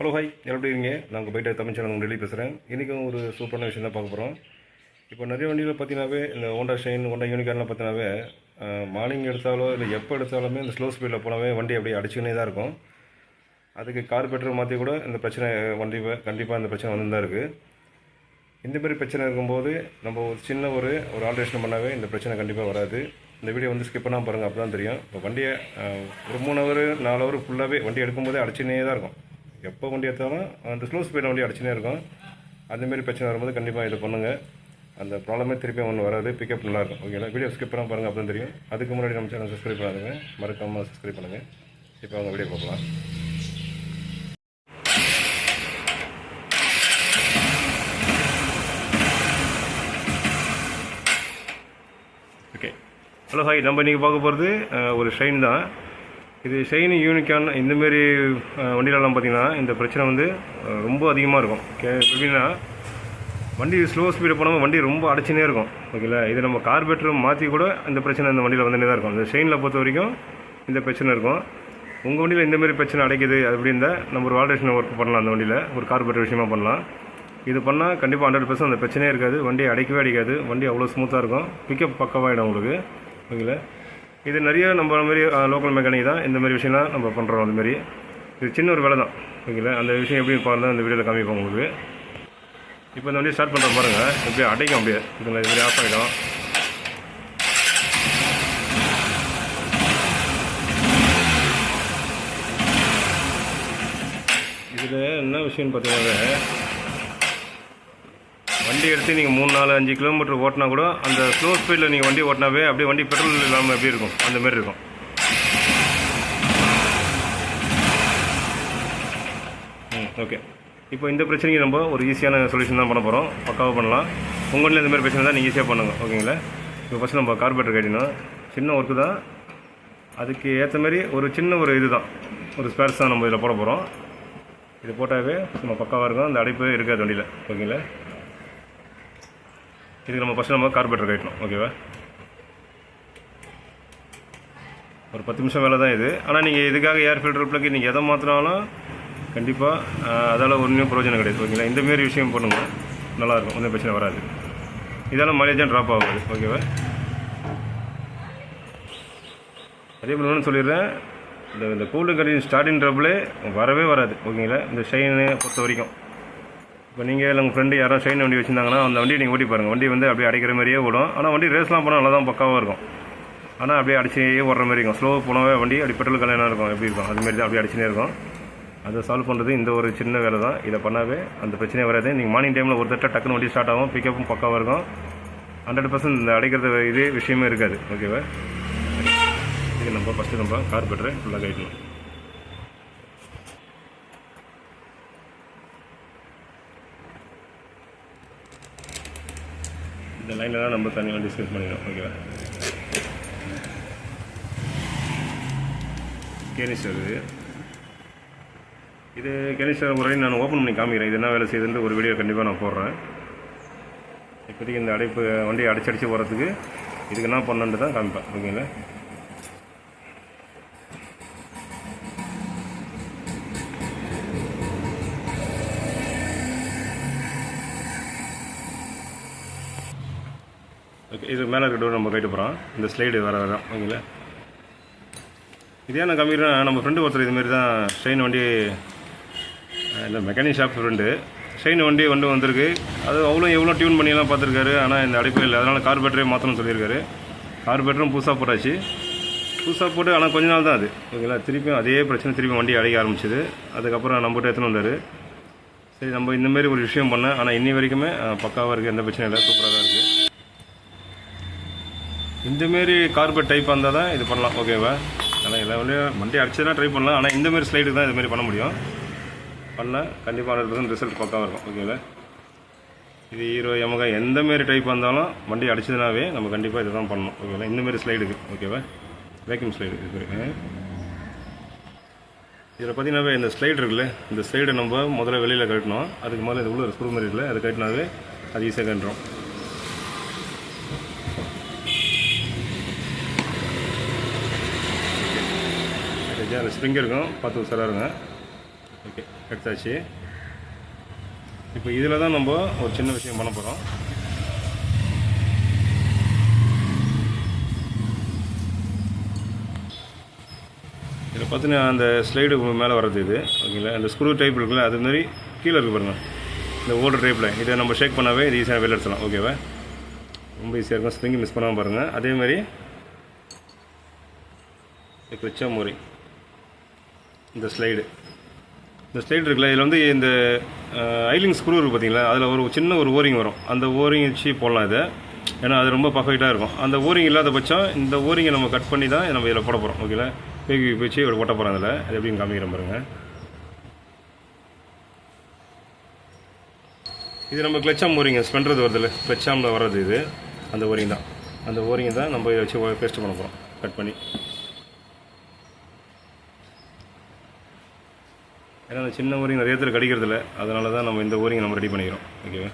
Hello hi எப்படி இருக்கீங்க? நான் உங்கள் பைட்டர் தமிழ் சேனல் டெல்லி பேசுகிறேன். இன்றைக்கும் ஒரு சூப்பரான விஷயம் தான் பார்க்க போகிறோம். இப்போ நிறைய வண்டியில் பார்த்தீங்கன்னாவே இந்த ஹோண்டா ஷைன் ஹோண்டா யூனிகார்லாம் பார்த்தீங்கன்னாவே மார்னிங் எடுத்தாலோ இல்லை எப்போ எடுத்தாலுமே இந்த ஸ்லோ ஸ்பீடில் போனாவே வண்டி அப்படியே அடிச்சுக்கினே தான் இருக்கும். அதுக்கு கார்பரேட்டர் மாற்றி கூட இந்த பிரச்சனை வண்டி கண்டிப்பாக இந்த பிரச்சனை வந்து தான் இருக்குது. இந்தமாரி பிரச்சனை இருக்கும்போது நம்ம ஒரு சின்ன ஒரு ஆல்ட்ரேஷன் பண்ணாவே இந்த பிரச்சனை கண்டிப்பாக வராது. இந்த வீடியோ வந்து ஸ்கிப் பண்ணாமல் பாருங்கள், அப்போ தான் தெரியும். இப்போ வண்டியை ஒரு 3 ஹவர் 4 ஹவர் ஃபுல்லாகவே வண்டி எடுக்கும்போதே அடிச்சுனே தான் இருக்கும். எப்போ வண்டி எடுத்தாலும் அந்த ஸ்லோ ஸ்பீடில் வண்டி அடிச்சுனே இருக்கும். அந்தமாரி பிரச்சனை வரும்போது கண்டிப்பாக இதை பண்ணுங்கள். அந்த ப்ராப்ளமே திருப்பி ஒன்று வராது, பிக்கப் நல்லாயிருக்கும். ஓகேங்களா? வீடியோ ஸ்கிப் பண்ணால் பாருங்கள், அப்போ தான் தெரியும். அதுக்கு முன்னாடி நம்ம சேனல் சப்ஸ்கிரைப் பண்ணாதுங்க, மறக்காமல் சப்ஸ்கிரைப் பண்ணுங்கள். இப்போ அவங்க வீடியோ பார்க்கலாம். Okay, hello hi. நம்ம இன்றைக்கி பார்க்க போகிறது ஒரு ஷைன் தான். இது ஷைன் யூனிகார்ன் இந்தமாரி வண்டியிலலாம் பார்த்திங்கன்னா இந்த பிரச்சனை வந்து ரொம்ப அதிகமாக இருக்கும். எப்படின்னா வண்டி ஸ்லோ ஸ்பீடு போனாமல் வண்டி ரொம்ப அடைச்சினே இருக்கும். ஓகேங்களா? இது நம்ம கார்பரேட்டர் மாற்றி கூட இந்த பிரச்சனை இந்த வண்டியில் வந்துட்டே தான் இருக்கும். இந்த ஷைனில் பொறுத்த வரைக்கும் இந்த பிரச்சனை இருக்கும். உங்கள் வண்டியில் இந்தமாரி பிரச்சனை அடைக்குது அப்படின்னா நம்ம ஒரு ஆல்ட்ரேஷன் ஒர்க் பண்ணலாம். அந்த வண்டியில் ஒரு கார்பரேட்டர் விஷயமாக பண்ணலாம். இது பண்ணால் கண்டிப்பாக 100% அந்த பிரச்சனையே இருக்காது. வண்டி அடைக்கவே அடிக்காது. வண்டி அவ்வளோ ஸ்மூத்தாக இருக்கும். பிக்கப் பக்கவாகிடும் உங்களுக்கு. ஓகேங்களா? இது நிறைய நம்ம மாதிரி லோக்கல் மெக்கானிக் தான் இந்தமாரி விஷயம்லாம் நம்ம பண்ணுறோம். அதுமாரி இது சின்ன ஒரு வேலை தான். ஓகேங்களா? அந்த விஷயம் எப்படி பார்க்கலாம் இந்த வீடியோவில் காமிப்போம் உங்களுக்கு. இப்போ இந்த வண்டியை ஸ்டார்ட் பண்ணுற பாருங்கள், எப்படி அடைக்கும் அப்படியே இதுமாதிரி இதுமாதிரி ஆஃப் ஆகிடும். இதில் என்ன விஷயம்னு பார்த்தீங்கன்னா வண்டி எடுத்து நீங்கள் 3, 4, 5 கிலோமீட்டர் ஓட்டினா கூட அந்த ஸ்லோ ஸ்பீடில் நீங்கள் வண்டி ஓட்டினாவே அப்படியே வண்டி பெட்ரோல் இல்லாமல் எப்படி இருக்கும் அந்தமாரி இருக்கும். ஓகே, இப்போ இந்த பிரச்சனைக்கு நம்ம ஒரு ஈஸியான சொல்யூஷன் தான் பண்ண போகிறோம். பக்காவாக பண்ணலாம். உங்கள் வண்டியில் இந்தமாதிரி பிரச்சனை தான் நீங்கள் ஈஸியாக பண்ணுங்க. ஓகேங்களா? இப்போ ஃபஸ்ட்டு நம்ம கார்பரேட்டர் கேட்டினோம். சின்ன ஒர்க்கு தான். அதுக்கு ஏற்ற மாதிரி ஒரு சின்ன ஒரு இது தான், ஒரு ஸ்பேர்ஸ் தான் நம்ம இதில் போட போகிறோம். இது போட்டாவே நம்ம பக்காவாக இருக்கும். அந்த அடைப்பு இருக்காது வண்டியில். ஓகேங்களா? இதுக்கு நம்ம ஃபஸ்ட்டு நம்ம கார்பரேட்டர் கட்டணும். ஓகேவா? ஒரு 10 நிமிஷம் வேலை தான் இது. ஆனால் நீங்கள் இதுக்காக ஏர் ஃபில்டர் ப்ளக் நீங்கள் எதை மாற்றினாலும் கண்டிப்பாக அதால் ஒன்றும் பிரயோஜனம் கிடையாது. ஓகேங்களா? இந்தமாரி விஷயம் பண்ணுங்க, நல்லாயிருக்கும். ஒன்றும் பிரச்சனை வராது. இதெல்லாம் மைலேஜாக ட்ராப் ஆகாது. ஓகேவா? அதே மாதிரி ஒன்று சொல்லிடுறேன், இந்த கூலிங் கண்டிஷன் ஸ்டார்டிங் ட்ரபிளே வரவே வராது. ஓகேங்களா? இந்த ஷைனை பொறுத்த வரைக்கும் இப்போ நீங்கள் உங்கள் ஃப்ரெண்டு யாரும் ஷைன் வண்டி வச்சுருந்தாங்கன்னா அந்த வண்டியை நீங்கள் ஓட்டி பாருங்கள். வண்டி வந்து அப்படியே அடைக்கிற மாதிரியே ஓடும். ஆனால் வண்டி ரேஸ்லாம் போனால் நல்லா தான் பக்காவாக இருக்கும். ஆனால் அப்படியே அடிச்சே ஓடுற மாதிரி இருக்கும். ஸ்லோ போனவே வண்டி அப்படி பெட்ரோல் கல்யாணம் இருக்கும். எப்படி இருக்கும் அதுமாரி தான் அப்படியே அடிச்சுனே இருக்கும். அதை சால்வ் பண்ணுறது இந்த ஒரு சின்ன வேலை தான். இதை பண்ணாவே அந்த பிரச்சனையே வராது. நீங்கள் மார்னிங் டைமில் ஒரு தட்டை டக்குன்னு வண்டி ஸ்டார்ட் ஆகும். பிக்கப்பும் பக்காவாக இருக்கும். 100% இந்த அடைக்கிறது இதே விஷயமே இருக்காது. ஓகேவா? இது நம்ம ஃபஸ்ட்டு நம்ம கார்பரேட்டரை ஃபுல்லாக கட்டணும். இந்த லைன்லாம் நம்ம தனியாக டிஸ்கஸ் பண்ணிடணும். ஓகேவா? கேனிஸ்டர் இது கேனிஸ்டர் முறையை நான் ஓப்பன் பண்ணி காமிக்கிறேன். இது என்ன வேலை செய்யுதுன்ற ஒரு வீடியோ கண்டிப்பாக நான் போடுறேன். இப்போதைக்கு இந்த அடைப்பு வண்டியை அடிச்சு போகிறதுக்கு இதுக்கு என்ன பண்ணணுன்ட்டு தான் காமிப்பேன். ஓகேங்களா? ஓகே, இது மேலே இருக்க டோர் நம்ம கைட்டு போகிறோம். இந்த ஸ்லைடு வேறு வேறு. ஓகேங்களா? இதே நான் காமிக்கிறேன். நம்ம ஃப்ரெண்டு ஒருத்தர் இதுமாரி தான் ஷைன் வண்டி, இல்லை மெக்கானிக் ஷாப் ஃப்ரெண்டு, ஷைன் வண்டி வந்திருக்கு. அது எவ்வளோ டியூன் பண்ணியெல்லாம் பார்த்துருக்காரு. ஆனால் இந்த அடைப்பு இல்லை. அதனால் கார்பரேட்டரே மாற்றணும்னு சொல்லியிருக்காரு. கார்பரேட்டரும் புதுசாக போட்டாச்சு. புதுசாக போட்டு ஆனால் கொஞ்ச நாள் தான் அது. ஓகேங்களா? திருப்பியும் அதே பிரச்சனை திருப்பி வண்டி அடைக்க ஆரம்பிச்சிது. அதுக்கப்புறம் நம்மகிட்ட எடுத்துன்னு வந்தார். சரி, நம்ம இந்தமாரி ஒரு விஷயம் பண்ணேன். ஆனால் இன்னி வரைக்குமே பக்காவாக இருக்குது. எந்த பிரச்சனையும் இல்லை. சூப்பராக தான் இருக்குது. இந்தமாரி கார்பரேட் டைப் வந்தால் தான் இது பண்ணலாம். ஓகேவா? ஆனால் எல்லா வண்டி அடிச்சதுனா ட்ரை பண்ணலாம். ஆனால் இந்தமாரி ஸ்லைடுக்கு தான் இதுமாரி பண்ண முடியும். பண்ணால் கண்டிப்பாக 100% ரிசல்ட் பக்காவாக இருக்கும். ஓகேங்களா? இது ஹீரோ யமகா எந்தமாரி டைப் வந்தாலும் வண்டி அடிச்சதுனாவே நம்ம கண்டிப்பாக இதை தான் பண்ணணும். ஓகேங்களா? இந்தமாரி ஸ்லைடுக்கு. ஓகேவா? வேக்யூம் ஸ்லைடு இது. இதில் பார்த்தீங்கன்னாவே இந்த ஸ்லைடு இருக்குல்ல, இந்த ஸ்லைடை நம்ம முதல்ல வெளியில் கட்டணும். அதுக்கு முதல்ல இது உள்ள ஒரு ஸ்க்ரூ மாதிரி இருக்குல்ல, அது கட்டினாவே அது ஈஸியாக கட்டுறோம். அந்த ஸ்ப்ரிங் இருக்கும், பார்த்து உசாராக இருங்க. ஓகே, எடுத்தாச்சு. இப்போ இதில் தான் நம்ம ஒரு சின்ன விஷயம் பண்ண போகிறோம். இதில் பார்த்தீங்கன்னா அந்த ஸ்லைடு மேலே வர்றது இது ஓகேங்களா. அந்த ஸ்க்ரூ டைப் இருக்குல்ல, அதுமாரி கீழே இருக்குது பாருங்கள், இந்த ஓல்டர் டைப்பில். இதை நம்ம ஷேக் பண்ணாவே இது ஈஸியாக வெளில எடுத்துலாம். ஓகேவா, ரொம்ப ஈஸியாக இருக்கும். ஸ்ப்ரிங்கு மிஸ் பண்ணாமல் பாருங்கள். அதேமாதிரி கிளச்சா மோரி இந்த ஸ்லைடு இருக்குல்ல, இதில் வந்து இந்த ஐலிங் ஸ்க்ரூ இருக்குது பார்த்தீங்களா, அதில் ஒரு சின்ன ஒரு ஓரிங் வரும். அந்த ஓரிங் வச்சு போடலாம் இதை, ஏன்னா அது ரொம்ப பர்ஃபெக்டாக இருக்கும். அந்த ஓரிங் இல்லாத பட்சம் இந்த ஓரிங்கை நம்ம கட் பண்ணி தான் நம்ம இதில் போட போகிறோம். ஓகேங்களா, பேக்கி வச்சு இவ்வளோ போட்ட போகிறோம். அதில் அது எப்படின்னு காமிக்கிறேன் பாருங்கள். இது நம்ம கிளச்சாம் ஓரிங்க ஸ்பெண்டர் வருதில்ல, கிளச்சாமில் வர்றது இது, அந்த ஓரிங் தான். அந்த ஓரிங்கை தான் நம்ம இதை வச்சு பேஸ்ட் பண்ண போகிறோம் கட் பண்ணி. ஏன்னா அந்த சின்ன ஓரிங் நிறைய பேர் கடிக்கிறதில்ல, அதனால தான் நம்ம இந்த ஓரிங்கை நம்ம ரெடி பண்ணிக்கிறோம். ஓகேவா,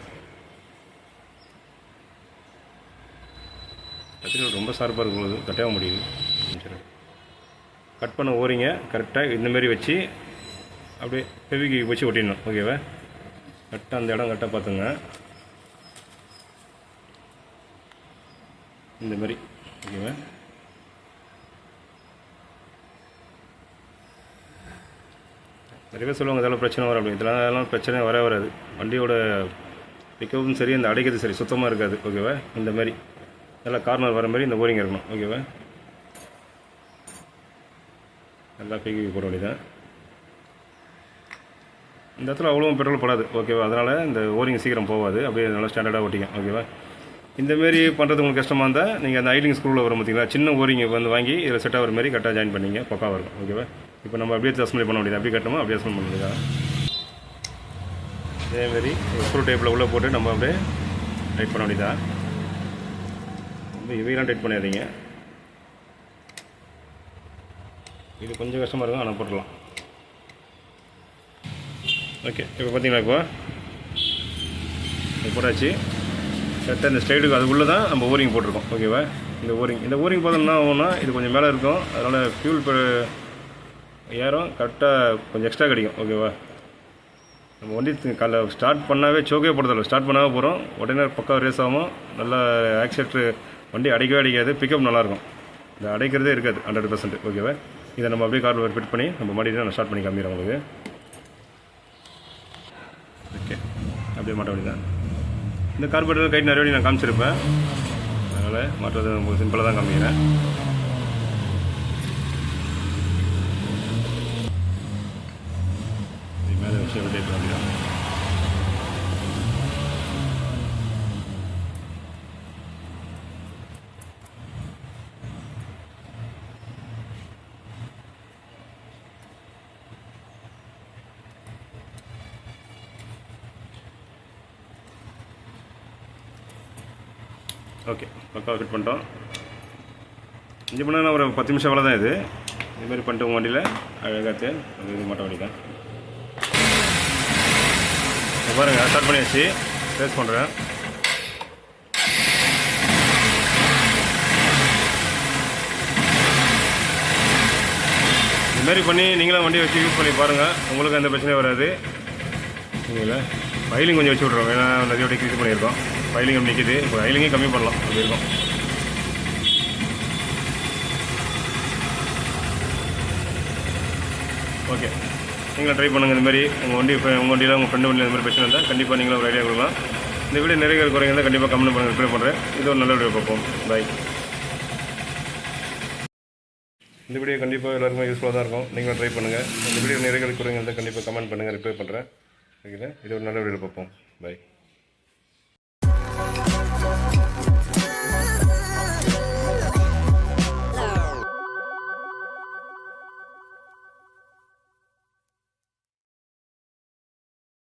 கத்திரிக்கோல் ரொம்ப ஷார்ப்பாக இருக்கும்போது கட்டாக முடியுது. சரி, கட் பண்ண ஓரிங்க கரெக்டாக இந்தமாரி வச்சு அப்படியே ஹெவிக்கு வச்சு ஒட்டிடணும். ஓகேவா, கரெக்டாக அந்த இடம் கரெக்டாக பார்த்துங்க இந்தமாரி. ஓகேவா, நிறைய பேர் சொல்லுவாங்க இதெல்லாம் பிரச்சனை வரும் அப்படின்னு. இதெல்லாம் பிரச்சனை வராது. வண்டியோட பிக்கப்பும் சரி, இந்த அடைக்கிறது சரி சுத்தமாக இருக்காது. ஓகேவா, இந்த மாதிரி நல்லா கார்னர் வர மாதிரி இந்த ஓரிங் இருக்கணும். ஓகேவா, நல்லா பிக்கி போட வேண்டியதான். இந்த இடத்துல அவ்வளோ பெட்ரோல் படாது. ஓகேவா, அதனால் இந்த ஓரிங் சீக்கிரம் போகாது. அப்படியே நல்லா ஸ்டாண்டர்டாக ஓட்டிக்கும். ஓகேவா, இந்தமாரி பண்ணுறது உங்களுக்கு கஷ்டமாக இருந்தால் நீங்கள் அந்த ஐலிங் ஸ்க்ரூவில் வரும் பார்த்தீங்களா, சின்ன ஓரிங் வந்து வாங்கி இதில் செட் ஆகிற மாதிரி கரெக்டாக ஜாயின் பண்ணிங்க, பக்காவாக இருக்கும். ஓகேவா, இப்போ நம்ம அப்படியே அசம்பிளி பண்ண முடியாது. அப்படியே கட்டணுமோ அப்படியே அசம்பிள் பண்ண முடியாது. அதேமாரி ஸ்க்ரூ டைப்பில் உள்ளே போட்டு நம்ம அப்படியே டைட் பண்ண வேண்டியதா. ரொம்ப இவையெல்லாம் டைட் பண்ணிடாதீங்க, இது கொஞ்சம் கஷ்டமாக இருக்கும், ஆனால் போட்டுடலாம். ஓகே, இப்போ பார்த்தீங்களா, இப்போ போட்டாச்சு. கரெக்டாக இந்த ஸ்லைடுக்கு அதுக்குள்ளே தான் நம்ம ஓரிங் போட்டிருக்கோம். ஓகேவா, இந்த ஓரிங் பார்த்தோம்னா ஆகும்னா இது கொஞ்சம் மேலே இருக்கும், அதனால் ஃபியூல் ஏறும், கரெக்டாக கொஞ்சம் எக்ஸ்ட்ரா கிடைக்கும். ஓகேவா, நம்ம வண்டி காலைல ஸ்டார்ட் பண்ணாவே சோக்கே போடுறதில்ல, ஸ்டார்ட் பண்ணாவே போகிறோம், உடனே பக்கம் ரேஸ் ஆகும். நல்லா ஆக்சிலேட்டர் வண்டி அடைக்கவே அடிக்காது, பிக்கப் நல்லாயிருக்கும். இந்த அடைக்கிறதே இருக்காது 100%. ஓகேவா, இதை நம்ம அப்படியே காரில் ஃபிட் பண்ணி நம்ம மாட்டிட்டு நான் ஸ்டார்ட் பண்ணி காமிக்கிறேன் உங்களுக்கு. ஓகே, அப்படியே மாட்ட வேண்டியதான். இந்த கார்பரேட்டர் கைட் நிறைய நான் காமிச்சிருப்பேன், அதனால் மாட்டுறது உங்களுக்கு சிம்பிளாக தான் காமிக்கிறேன். இது மேலே விஷயம் டைப் பண்ணிக்கலாம். ஓகே, பக்காவாக ஃபிட் பண்ணிட்டோம். இஞ்சி பண்ணால் ஒரு 10 நிமிஷம் வேலை தான் இது. இதுமாதிரி பண்ணிட்டு உங்கள் வண்டியில் அழகாக இது மாட்ட வேண்டியதான். பாருங்கள், ஸ்டார்ட் பண்ணியாச்சு, ரேஸ் பண்ணுறேன். இதுமாரி பண்ணி நீங்களும் வண்டியை வச்சு யூஸ் பண்ணி பாருங்கள், உங்களுக்கு எந்த பிரச்சனையும் வராது. சரிங்களா, ஃபைலிங் கொஞ்சம் வச்சு விட்றோம், ஏன்னா நிறைய வாட்டி கிளிக் பண்ணியிருக்கோம். ஃபைலிங் அப்படி நிற்கிது, இப்போ ஃபைலிங்கே கம்மி பண்ணலாம், அப்படி இருக்கும். ஓகே, நீங்களும் ட்ரை பண்ணுங்கள். இந்தமாதிரி உங்கள் வண்டி இப்போ உங்கள் வண்டியில் உங்கள் ஃப்ரெண்டு வண்டியில் இந்த மாதிரி பிரச்சனை இருந்தால் கண்டிப்பாக நீங்களும் ஒரு ஐடியா கொடுக்கலாம். இந்த வீடியோ நிறைய குறைங்க இருந்தால் கண்டிப்பாக கமெண்ட் பண்ணுங்கள், ரிப்ளை பண்ணுறேன். இது ஒரு நல்ல வீடியோ பார்ப்போம். பாய். இந்த வீடியோ கண்டிப்பாக எல்லாருக்கும் யூஸ்ஃபுல்லாக தான் இருக்கும், நீங்களும் ட்ரை பண்ணுங்கள். இந்த வீடியோ நிறைய குறைங்க இருந்தால் கண்டிப்பாக கமெண்ட் பண்ணுங்கள், ரிப்ளை பண்ணுறேன். ஓகேங்களா, இது ஒரு நல்ல வீடியோ பார்ப்போம். பாய்.